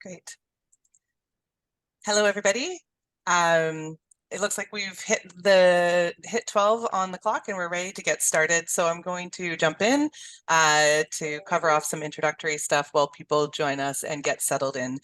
Great. Hello, everybody. It looks like we've hit 12 on the clock and we're ready to get started. So I'm going to jump in to cover off some introductory stuff while people join us and get settled in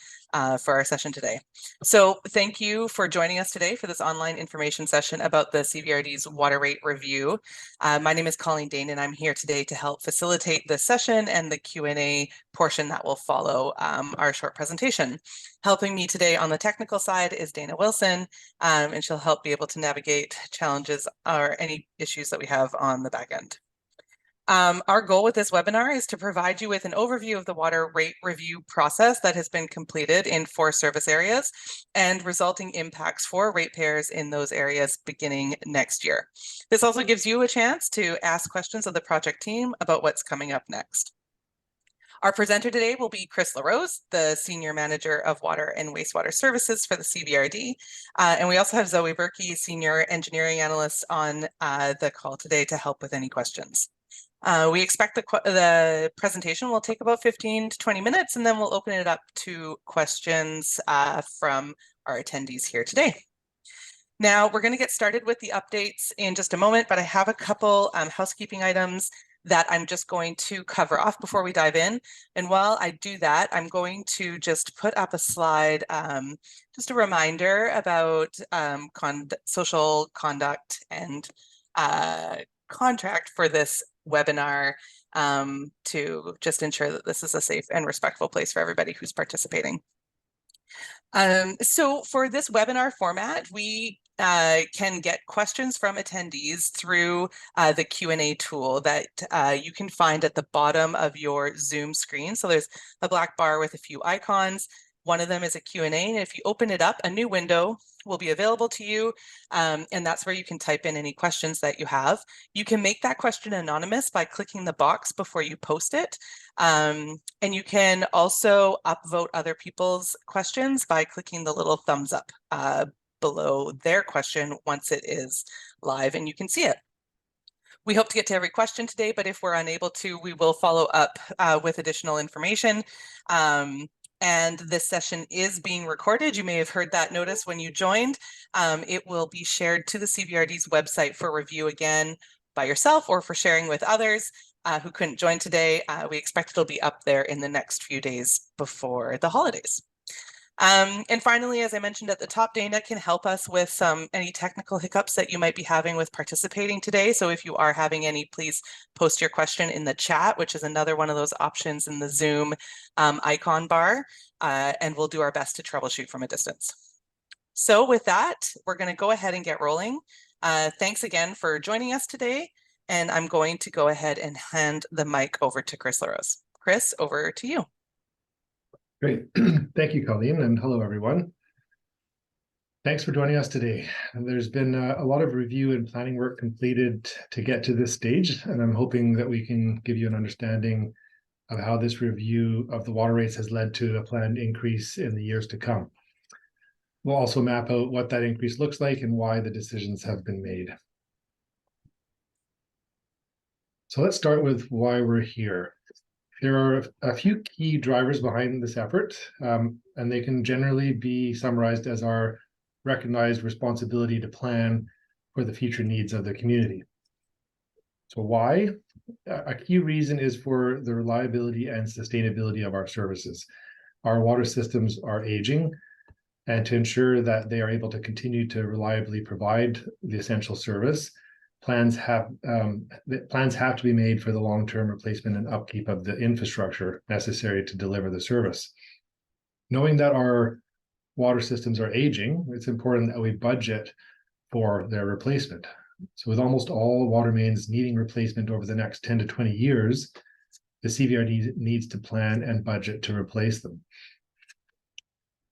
for our session today. So thank you for joining us today for this online information session about the CVRD's water rate review. My name is Colleen Dane and I'm here today to help facilitate this session and the Q&A portion that will follow our short presentation. Helping me today on the technical side is Dana Wilson, and she'll help be able to navigate challenges or any issues that we have on the back end. Our goal with this webinar is to provide you with an overview of the water rate review process that has been completed in 4 service areas and resulting impacts for ratepayers in those areas beginning next year. This also gives you a chance to ask questions of the project team about what's coming up next. Our presenter today will be Chris LaRose, the Senior Manager of Water and Wastewater Services for the CVRD. And we also have Zoe Berkey, Senior Engineering Analyst on the call today to help with any questions. We expect the presentation will take about 15 to 20 minutes, and then we'll open it up to questions from our attendees here today. Now, we're going to get started with the updates in just a moment, but I have a couple housekeeping items that I'm just going to cover off before we dive in. And while I do that, I'm going to just put up a slide, just a reminder about social conduct and contract for this webinar to just ensure that this is a safe and respectful place for everybody who's participating. So for this webinar format, we can get questions from attendees through the Q&A tool that you can find at the bottom of your Zoom screen. So there's a black bar with a few icons. One of them is a Q&A, and if you open it up, a new window will be available to you, and that's where you can type in any questions that you have. You can make that question anonymous by clicking the box before you post it, and you can also upvote other people's questions by clicking the little thumbs up below their question once it is live and you can see it. We hope to get to every question today, but if we're unable to, we will follow up with additional information. And this session is being recorded. You may have heard that notice when you joined. It will be shared to the CVRD's website for review again by yourself or for sharing with others who couldn't join today. We expect it'll be up there in the next few days before the holidays. And finally, as I mentioned at the top, Dana can help us with any technical hiccups that you might be having with participating today. So if you are having any, please post your question in the chat, which is another one of those options in the Zoom icon bar, and we'll do our best to troubleshoot from a distance. So with that, we're going to go ahead and get rolling. Thanks again for joining us today, and I'm going to go ahead and hand the mic over to Chris LaRose. Chris, over to you. Great. Thank you, Colleen, and hello, everyone. Thanks for joining us today. There's been a lot of review and planning work completed to get to this stage, and I'm hoping that we can give you an understanding of how this review of the water rates has led to a planned increase in the years to come. We'll also map out what that increase looks like and why the decisions have been made. So let's start with why we're here. There are a few key drivers behind this effort, and they can generally be summarized as our recognized responsibility to plan for the future needs of the community. So why? A key reason is for the reliability and sustainability of our services. Our water systems are aging, and to ensure that they are able to continue to reliably provide the essential service, plans have to be made for the long-term replacement and upkeep of the infrastructure necessary to deliver the service. Knowing that our water systems are aging, it's important that we budget for their replacement. So with almost all water mains needing replacement over the next 10 to 20 years, the CVRD needs to plan and budget to replace them.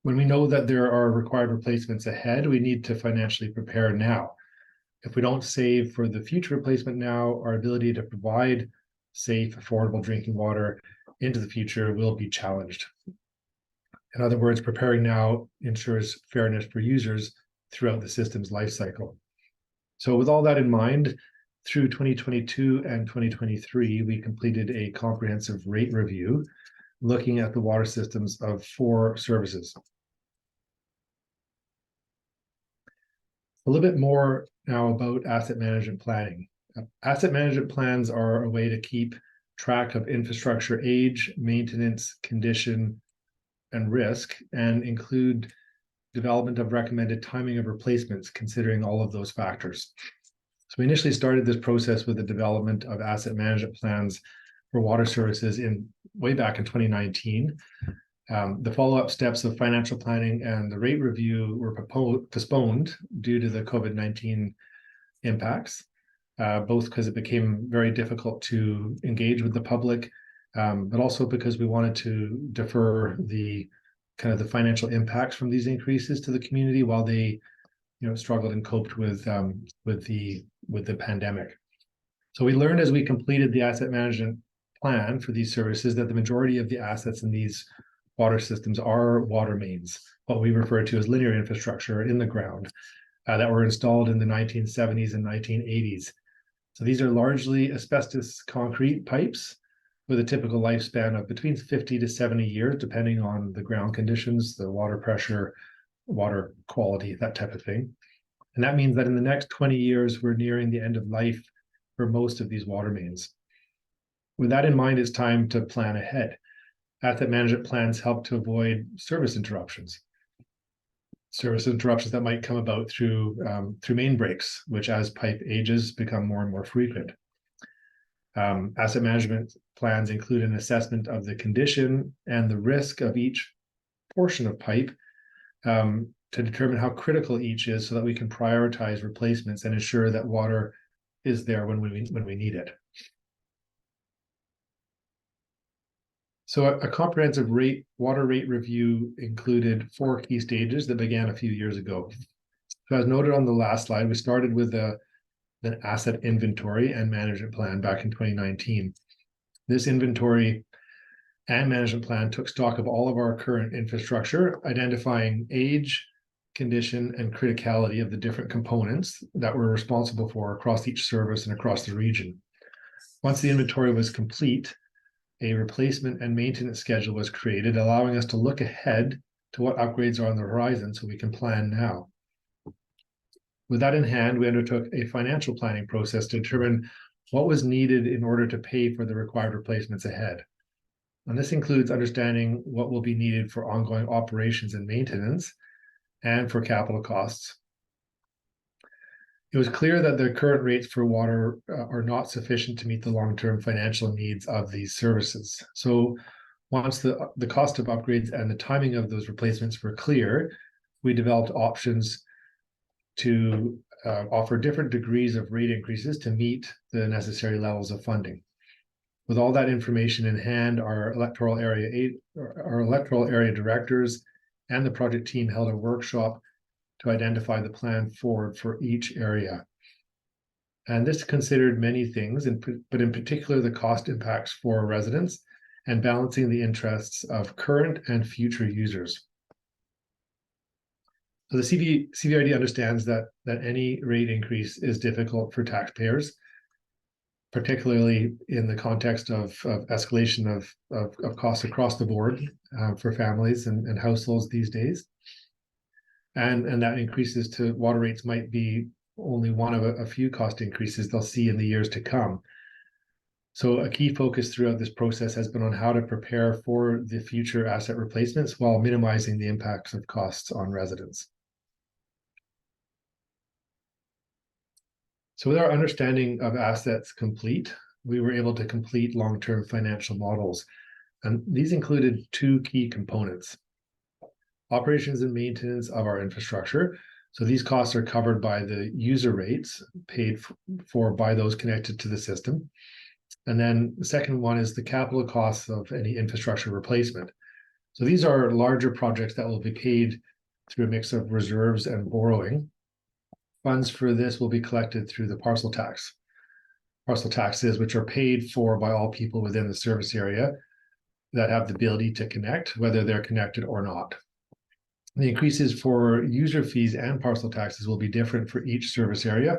When we know that there are required replacements ahead, we need to financially prepare now. If we don't save for the future replacement now, our ability to provide safe, affordable drinking water into the future will be challenged. In other words, preparing now ensures fairness for users throughout the system's life cycle. So with all that in mind, through 2022 and 2023, we completed a comprehensive rate review looking at the water systems of 4 services. A little bit more now about asset management planning. Asset management plans are a way to keep track of infrastructure age, maintenance, condition, and risk, and include development of recommended timing of replacements, considering all of those factors. So we initially started this process with the development of asset management plans for water services way back in 2019. The follow-up steps of financial planning and the rate review were postponed due to the COVID-19 impacts, both because it became very difficult to engage with the public, but also because we wanted to defer the financial impacts from these increases to the community while they, struggled and coped with the pandemic. So we learned as we completed the asset management plan for these services that the majority of the assets in these water systems are water mains, what we refer to as linear infrastructure in the ground, that were installed in the 1970s and 1980s. So these are largely asbestos concrete pipes with a typical lifespan of between 50 to 70 years, depending on the ground conditions, the water pressure, water quality, that type of thing. And that means that in the next 20 years, we're nearing the end of life for most of these water mains. With that in mind, it's time to plan ahead. Asset management plans help to avoid service interruptions. Service interruptions that might come about through main breaks, which as pipe ages become more and more frequent. Asset management plans include an assessment of the condition and the risk of each portion of pipe, to determine how critical each is so that we can prioritize replacements and ensure that water is there when we need it. So a comprehensive water rate review included 4 key stages that began a few years ago. So as noted on the last slide, we started with an asset inventory and management plan back in 2019. This inventory and management plan took stock of all of our current infrastructure, identifying age, condition, and criticality of the different components that we're responsible for across each service and across the region. Once the inventory was complete, a replacement and maintenance schedule was created, allowing us to look ahead to what upgrades are on the horizon so we can plan now. With that in hand, we undertook a financial planning process to determine what was needed in order to pay for the required replacements ahead. And this includes understanding what will be needed for ongoing operations and maintenance and for capital costs. It was clear that the current rates for water are not sufficient to meet the long-term financial needs of these services. So once the cost of upgrades and the timing of those replacements were clear, we developed options to offer different degrees of rate increases to meet the necessary levels of funding. With all that information in hand, our electoral area directors and the project team held a workshop to identify the plan forward for each area. And this considered many things, but in particular the cost impacts for residents and balancing the interests of current and future users. So the CVRD understands that any rate increase is difficult for taxpayers, particularly in the context of escalation of costs across the board for families and households these days. And that increases to water rates might be only one of a few cost increases they'll see in the years to come. So a key focus throughout this process has been on how to prepare for the future asset replacements while minimizing the impacts of costs on residents. So with our understanding of assets complete, we were able to complete long-term financial models. And these included 2 key components: operations and maintenance of our infrastructure. So these costs are covered by the user rates paid for by those connected to the system. And then the second one is the capital costs of any infrastructure replacement. So these are larger projects that will be paid through a mix of reserves and borrowing. Funds for this will be collected through the parcel tax. Parcel taxes, which are paid for by all people within the service area that have the ability to connect, whether they're connected or not. The increases for user fees and parcel taxes will be different for each service area,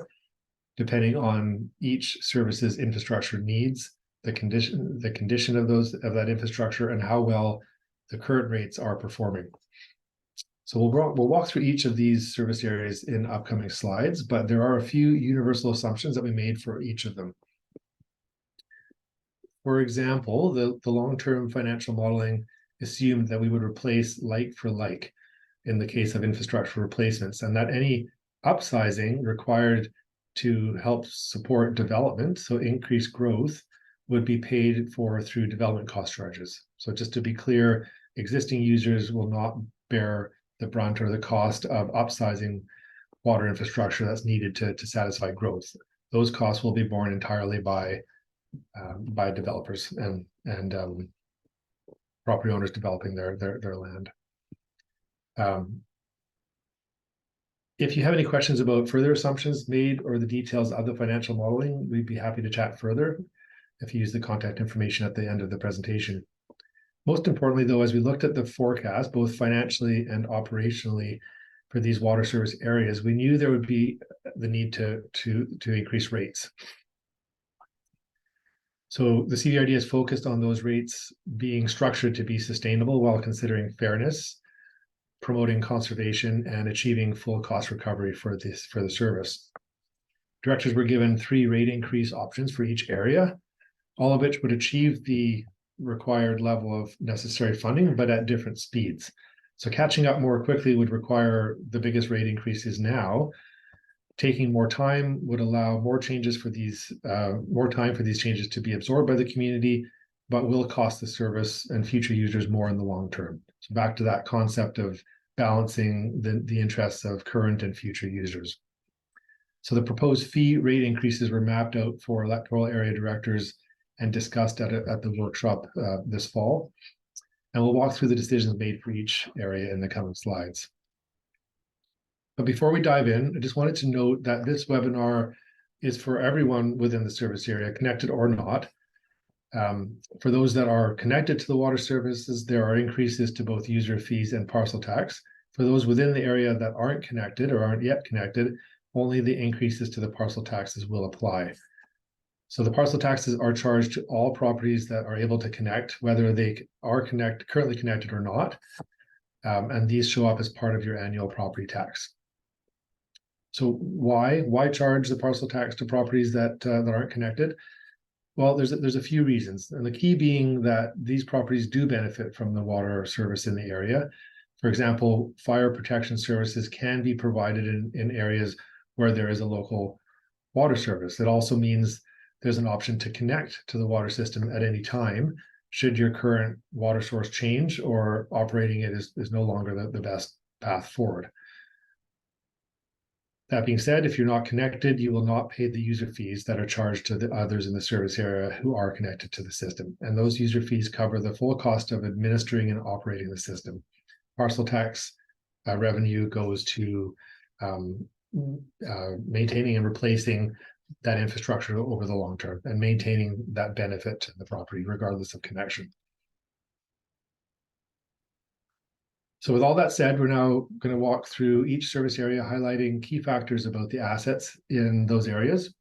depending on each service's infrastructure needs the condition of that infrastructure, and how well the current rates are performing. So we'll walk through each of these service areas in upcoming slides, but there are a few universal assumptions that we made for each of them. For example, the long-term financial modeling assumed that we would replace like for like in the case of infrastructure replacements, and that any upsizing required to help support development, so increased growth, would be paid for through development cost charges. So just to be clear, existing users will not bear the brunt or the cost of upsizing water infrastructure that's needed to satisfy growth. Those costs will be borne entirely by developers and property owners developing their land. If you have any questions about further assumptions made or the details of the financial modeling, we'd be happy to chat further if you use the contact information at the end of the presentation. Most importantly, though, as we looked at the forecast, both financially and operationally for these water service areas, we knew there would be the need to increase rates. So the CVRD is focused on those rates being structured to be sustainable while considering fairness, promoting conservation, and achieving full cost recovery for the service. Directors were given 3 rate increase options for each area, all of which would achieve the required level of necessary funding, but at different speeds. So catching up more quickly would require the biggest rate increases now. Taking more time would allow more changes for these, more time for these changes to be absorbed by the community, but will cost the service and future users more in the long term. So back to that concept of balancing the interests of current and future users. So the proposed fee rate increases were mapped out for electoral area directors and discussed at the workshop this fall. And we'll walk through the decisions made for each area in the coming slides. But before we dive in, I just wanted to note that this webinar is for everyone within the service area, connected or not. For those that are connected to the water services, there are increases to both user fees and parcel tax. For those within the area that aren't connected or aren't yet connected, only the increases to the parcel taxes will apply. So the parcel taxes are charged to all properties that are able to connect, whether they are currently connected or not. And these show up as part of your annual property tax. So why charge the parcel tax to properties that aren't connected? Well, there's a few reasons, and the key being that these properties do benefit from the water service in the area. For example, fire protection services can be provided in areas where there is a local water service. It also means there's an option to connect to the water system at any time should your current water source change or operating it is no longer the best path forward. That being said, if you're not connected, you will not pay the user fees that are charged to the others in the service area who are connected to the system. And those user fees cover the full cost of administering and operating the system. Parcel tax revenue goes to maintaining and replacing that infrastructure over the long term and maintaining that benefit to the property regardless of connection. So with all that said, we're now going to walk through each service area, highlighting key factors about the assets in those areas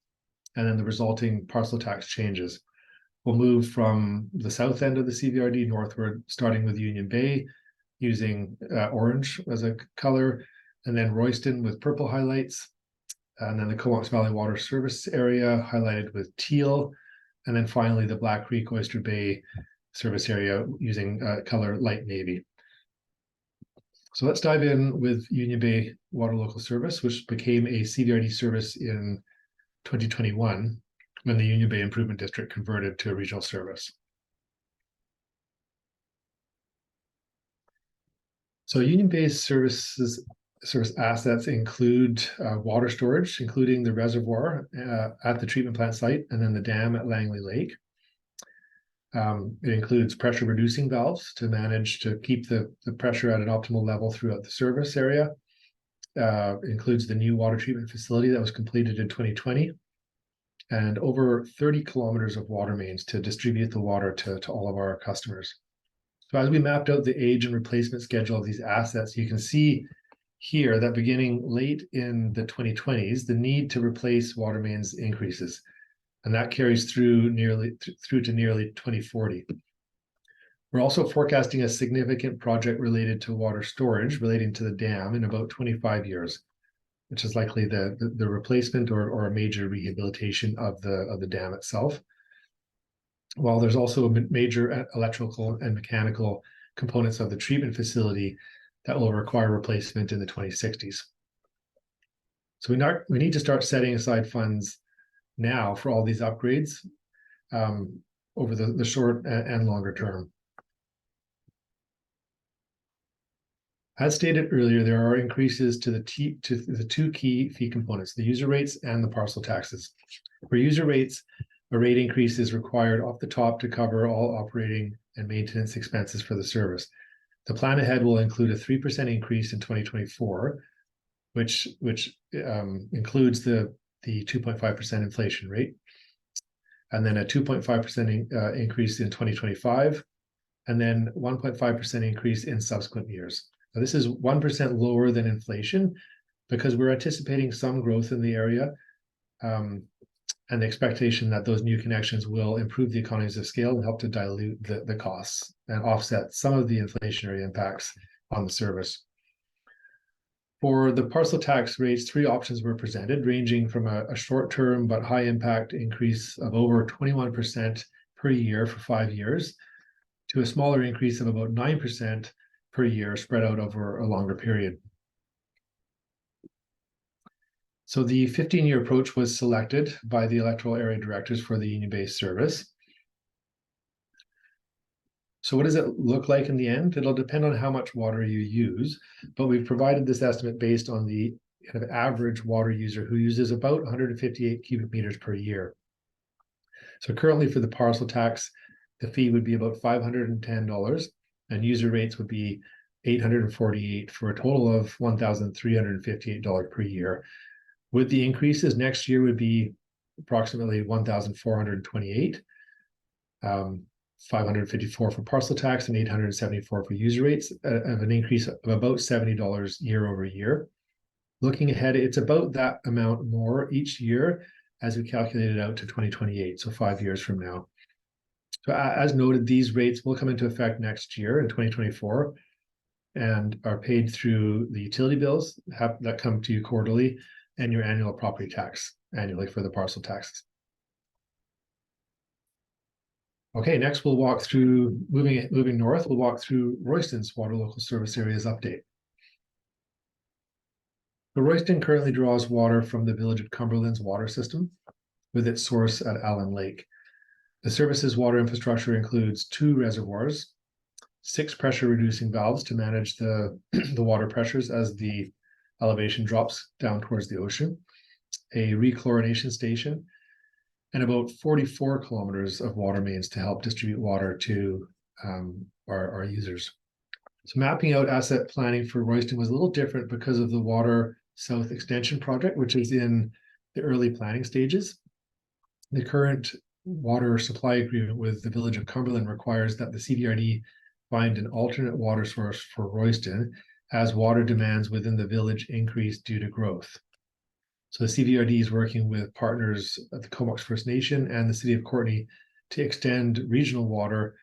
and then the resulting parcel tax changes. We'll move from the south end of the CVRD northward, starting with Union Bay, using orange as a color, and then Royston with purple highlights, and then the Comox Valley Water Service area highlighted with teal, and then finally the Black Creek Oyster Bay service area using color light navy. So let's dive in with Union Bay Water Local Service, which became a CVRD service in 2021 when the Union Bay Improvement District converted to a regional service. So Union Bay's service assets include water storage, including the reservoir at the treatment plant site and then the dam at Langley Lake. It includes pressure reducing valves to manage to keep the pressure at an optimal level throughout the service area. It includes the new water treatment facility that was completed in 2020 and over 30 kilometers of water mains to distribute the water to all of our customers. So as we mapped out the age and replacement schedule of these assets, you can see here that beginning late in the 2020s, the need to replace water mains increases. and that carries through to nearly 2040. We're also forecasting a significant project related to water storage relating to the dam in about 25 years, which is likely the replacement or a major rehabilitation of the dam itself. While there's also major electrical and mechanical components of the treatment facility that will require replacement in the 2060s. So we need to start setting aside funds now for all these upgrades over the short and longer term. As stated earlier, there are increases to the two key fee components, the user rates and the parcel taxes. For user rates, a rate increase is required off the top to cover all operating and maintenance expenses for the service. The plan ahead will include a 3% increase in 2024, which includes the 2.5% inflation rate, and then a 2.5% increase in 2025, and then 1.5% increase in subsequent years. Now, this is 1% lower than inflation because we're anticipating some growth in the area, and the expectation that those new connections will improve the economies of scale and help to dilute the costs and offset some of the inflationary impacts on the service. For the parcel tax rates, 3 options were presented, ranging from a short-term but high-impact increase of over 21% per year for 5 years to a smaller increase of about 9% per year spread out over a longer period. So the 15-year approach was selected by the electoral area directors for the union-based service. So what does it look like in the end? It'll depend on how much water you use, but we've provided this estimate based on the kind of average water user who uses about 158 cubic meters per year. So currently for the parcel tax, the fee would be about $510, and user rates would be $848 for a total of $1,358 per year. With the increases, next year would be approximately $1,428, 554 for parcel tax and 874 for user rates, of an increase of about $70 year over year. Looking ahead, it's about that amount more each year as we calculate it out to 2028, so 5 years from now. So as noted, these rates will come into effect next year in 2024 and are paid through the utility bills that come to you quarterly and your annual property tax annually for the parcel taxes. Okay, next we'll walk through, moving north, we'll walk through Royston's water local service areas update. So Royston currently draws water from the village of Cumberland's water system with its source at Allen Lake. The service's water infrastructure includes 2 reservoirs, 6 pressure reducing valves to manage the water pressures as the elevation drops down towards the ocean, a rechlorination station, and about 44 kilometers of water mains to help distribute water to our users. So mapping out asset planning for Royston was a little different because of the Water South Extension project, which is in the early planning stages. The current water supply agreement with the village of Cumberland requires that the CVRD find an alternate water source for Royston as water demands within the village increase due to growth. So the CVRD is working with partners at the Comox First Nation and the City of Courtenay to extend regional water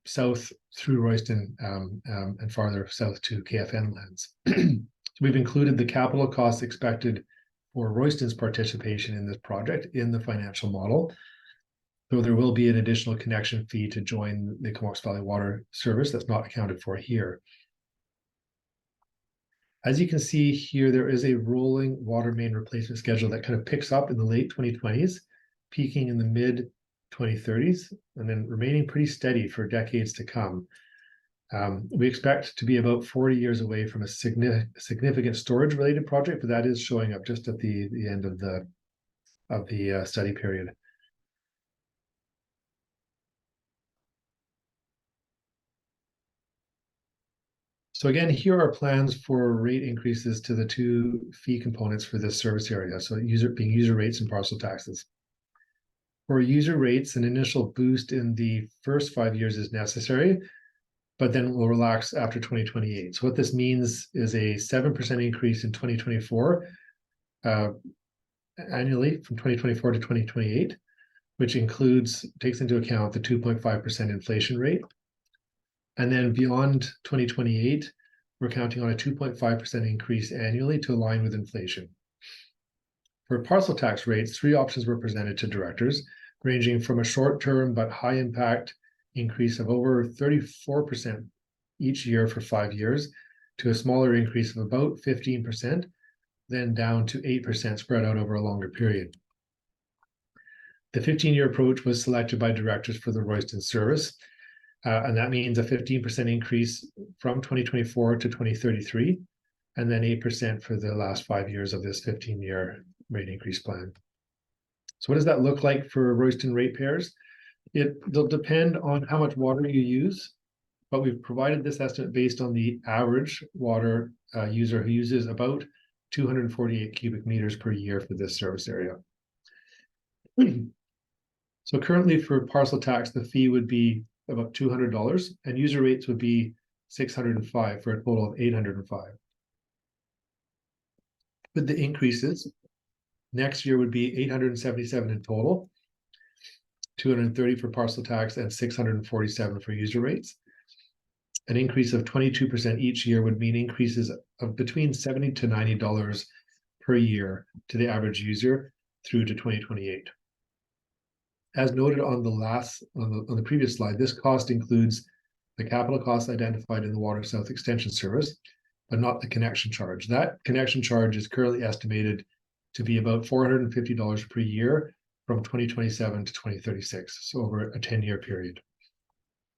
south through Royston and farther south to KFN lands. So we've included the capital costs expected for Royston's participation in this project in the financial model, though there will be an additional connection fee to join the Comox Valley Water Service that's not accounted for here. As you can see here, there is a rolling water main replacement schedule that kind of picks up in the late 2020s, peaking in the mid 2030s, and then remaining pretty steady for decades to come. We expect to be about 40 years away from a significant storage-related project, but that is showing up just at the end of the study period. So again, here are plans for rate increases to the 2 fee components for this service area, so user rates and parcel taxes. For user rates, an initial boost in the first 5 years is necessary, but then will relax after 2028. So what this means is a 7% increase in 2024, annually from 2024 to 2028, which takes into account the 2.5% inflation rate. And then beyond 2028, we're counting on a 2.5% increase annually to align with inflation. For parcel tax rates, three options were presented to directors, ranging from a short-term but high-impact increase of over 34% each year for 5 years, to a smaller increase of about 15%, then down to 8% spread out over a longer period. The 15-year approach was selected by directors for the Royston service, and that means a 15% increase from 2024 to 2033, and then 8% for the last 5 years of this 15-year rate increase plan. So what does that look like for Royston ratepayers? It'll depend on how much water you use, but we've provided this estimate based on the average water user who uses about 248 cubic meters per year for this service area. So currently for parcel tax, the fee would be about $200 and user rates would be $605 for a total of $805. With the increases, next year would be $877 in total, $230 for parcel tax and $647 for user rates. An increase of 22% each year would mean increases of between $70 to $90 per year to the average user through to 2028. As noted on the previous slide, this cost includes the capital costs identified in the Water South Extension Service, but not the connection charge. That connection charge is currently estimated to be about $450 per year from 2027 to 2036, so over a 10-year period.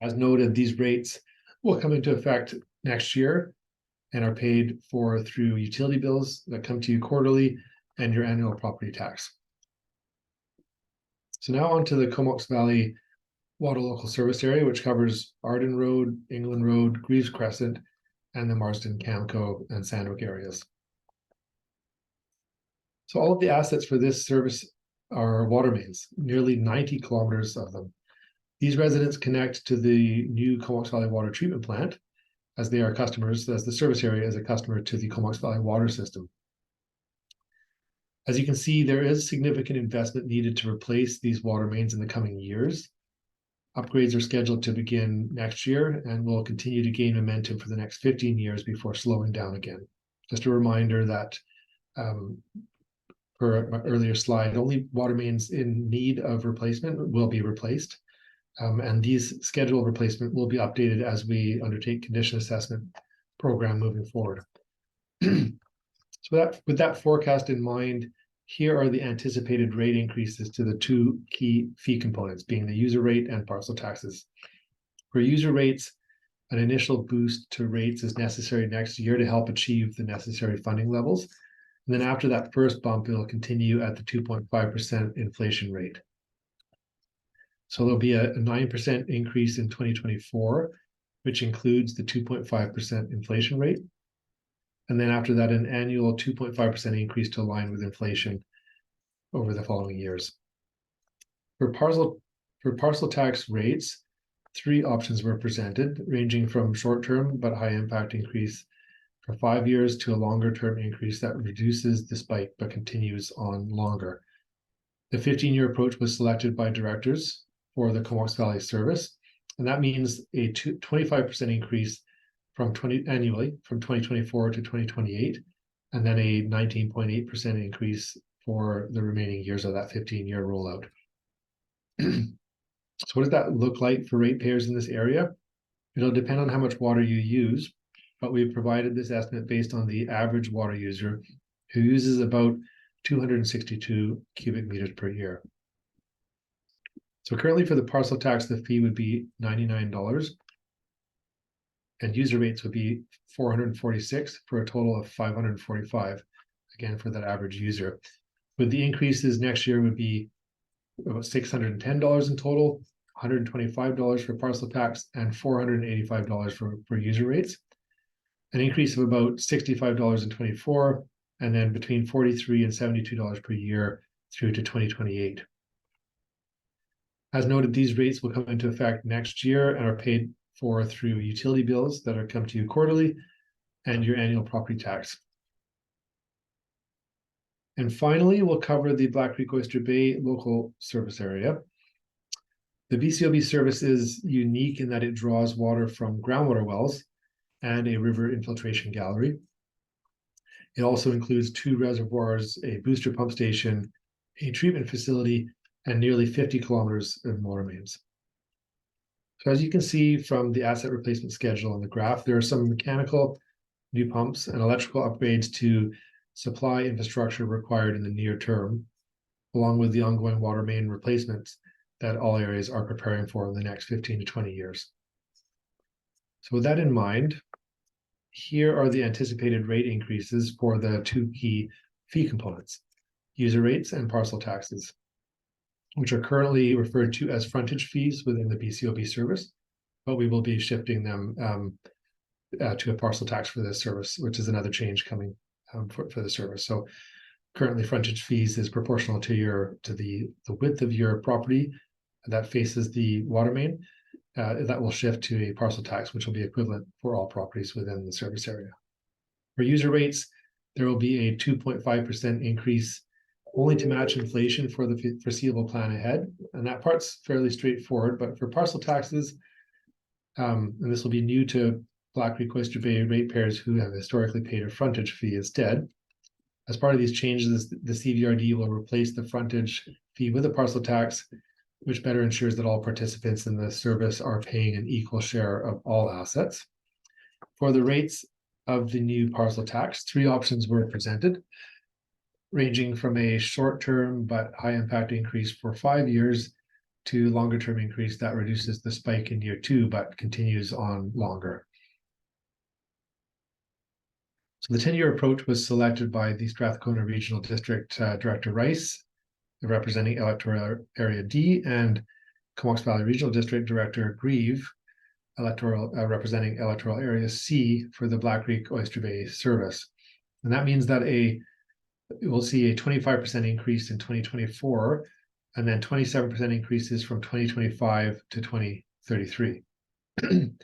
As noted, these rates will come into effect next year and are paid for through utility bills that come to you quarterly and your annual property tax. So now on to the Comox Valley Water Local Service Area, which covers Arden Road, England Road, Greaves Crescent, and the Marsden, Camco, and Sandwick areas. So all of the assets for this service are water mains, nearly 90 kilometers of them. These residents connect to the new Comox Valley Water Treatment Plant as they are customers, as the service area is a customer to the Comox Valley water system. As you can see, there is significant investment needed to replace these water mains in the coming years. Upgrades are scheduled to begin next year and will continue to gain momentum for the next 15 years before slowing down again. Just a reminder that per my earlier slide, only water mains in need of replacement will be replaced. And these scheduled replacement will be updated as we undertake condition assessment program moving forward. So with that forecast in mind, here are the anticipated rate increases to the two key fee components, being the user rate and parcel taxes. For user rates, an initial boost to rates is necessary next year to help achieve the necessary funding levels. And then after that first bump, it'll continue at the 2.5% inflation rate. So there'll be a 9% increase in 2024, which includes the 2.5% inflation rate. And then after that, an annual 2.5% increase to align with inflation over the following years. For parcel tax rates, three options were presented, ranging from short-term but high-impact increase for 5 years to a longer-term increase that reduces the spike but continues on longer. The 15-year approach was selected by directors for the Comox Valley service, and that means a 25% increase annually from 2024 to 2028, and then a 19.8% increase for the remaining years of that 15-year rollout. So what does that look like for ratepayers in this area? It'll depend on how much water you use, but we've provided this estimate based on the average water user who uses about 262 cubic meters per year. So currently for the parcel tax, the fee would be $99 and user rates would be 446 for a total of 545, again, for that average user. With the increases next year would be about $610 in total, $125 for parcel tax, and $485 for user rates. An increase of about $65 in 24, and then between $43 and $72 per year through to 2028. As noted, these rates will come into effect next year and are paid for through utility bills that are come to you quarterly and your annual property tax. And finally, we'll cover the Black Creek Oyster Bay local service area. The BCOB service is unique in that it draws water from groundwater wells and a river infiltration gallery. It also includes 2 reservoirs, a booster pump station, a treatment facility, and nearly 50 kilometers of motor mains. So as you can see from the asset replacement schedule on the graph, there are some mechanical new pumps and electrical upgrades to supply infrastructure required in the near term, along with the ongoing water main replacements that all areas are preparing for in the next 15 to 20 years. So with that in mind, here are the anticipated rate increases for the 2 key fee components, user rates and parcel taxes, which are currently referred to as frontage fees within the BCOB service, but we will be shifting them to a parcel tax for this service, which is another change coming for the service. So currently frontage fees is proportional to the width of your property that faces the water main. That will shift to a parcel tax, which will be equivalent for all properties within the service area. For user rates, there will be a 2.5% increase only to match inflation for the foreseeable plan ahead. And that part's fairly straightforward, but for parcel taxes, and this will be new to Black Creek Oyster Bay ratepayers who have historically paid a frontage fee instead. As part of these changes, the CVRD will replace the frontage fee with a parcel tax, which better ensures that all participants in the service are paying an equal share of all assets. For the rates of the new parcel tax, 3 options were presented, ranging from a short-term but high-impact increase for 5 years to longer-term increase that reduces the spike in year 2 but continues on longer. So the 10-year approach was selected by the Strathcona Regional District Director Rice, representing Electoral Area D, and Comox Valley Regional District Director Grieve, representing Electoral Area C for the Black Creek Oyster Bay service. And that means that we'll see a 25% increase in 2024, and then 27% increases from 2025 to 2033. And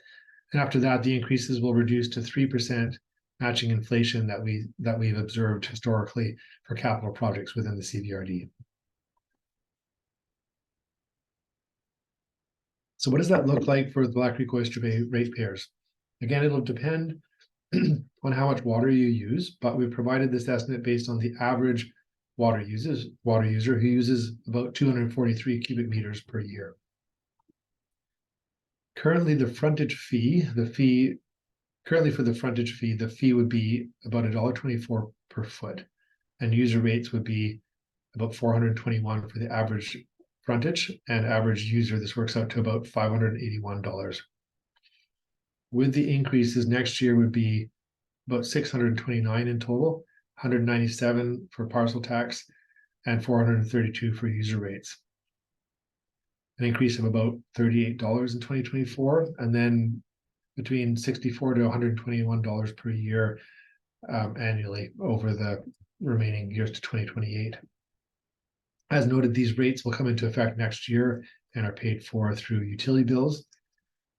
after that, the increases will reduce to 3%, matching inflation that we've observed historically for capital projects within the CVRD. So what does that look like for the Black Creek Oyster Bay ratepayers? Again, it'll depend on how much water you use, but we've provided this estimate based on the average water user who uses about 243 cubic meters per year. Currently, the fee would be about $1.24 per foot, and user rates would be about 421 for the average frontage, and average user, this works out to about $581. With the increases, next year would be about 629 in total, 197 for parcel tax, and 432 for user rates. An increase of about $38 in 2024, and then between $64 to $121 per year annually over the remaining years to 2028. As noted, these rates will come into effect next year and are paid for through utility bills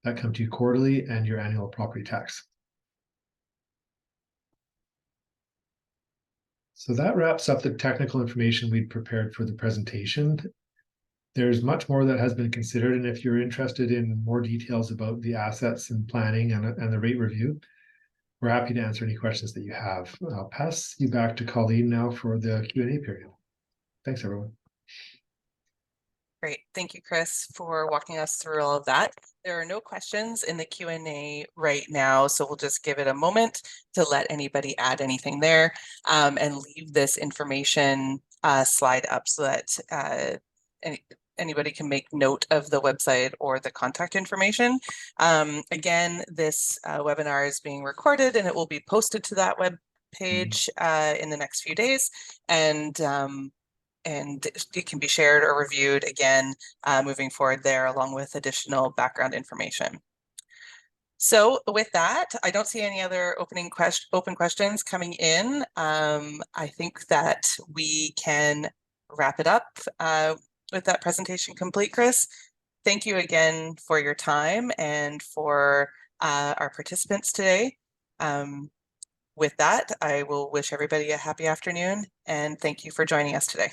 that come to you quarterly and your annual property tax. So that wraps up the technical information we'd prepared for the presentation. There's much more that has been considered, and if you're interested in more details about the assets and planning and the rate review, we're happy to answer any questions that you have. I'll pass you back to Colleen now for the Q&A period. Thanks, everyone. Great. Thank you, Chris, for walking us through all of that. There are no questions in the Q&A right now, so we'll just give it a moment to let anybody add anything there and leave this information slide up so that anybody can make note of the website or the contact information. Again, this webinar is being recorded and it will be posted to that web page in the next few days. And it can be shared or reviewed again moving forward there, along with additional background information. So with that, I don't see any other open questions coming in. I think that we can wrap it up with that presentation complete, Chris. Thank you again for your time and for our participants today. with that, I will wish everybody a happy afternoon and thank you for joining us today.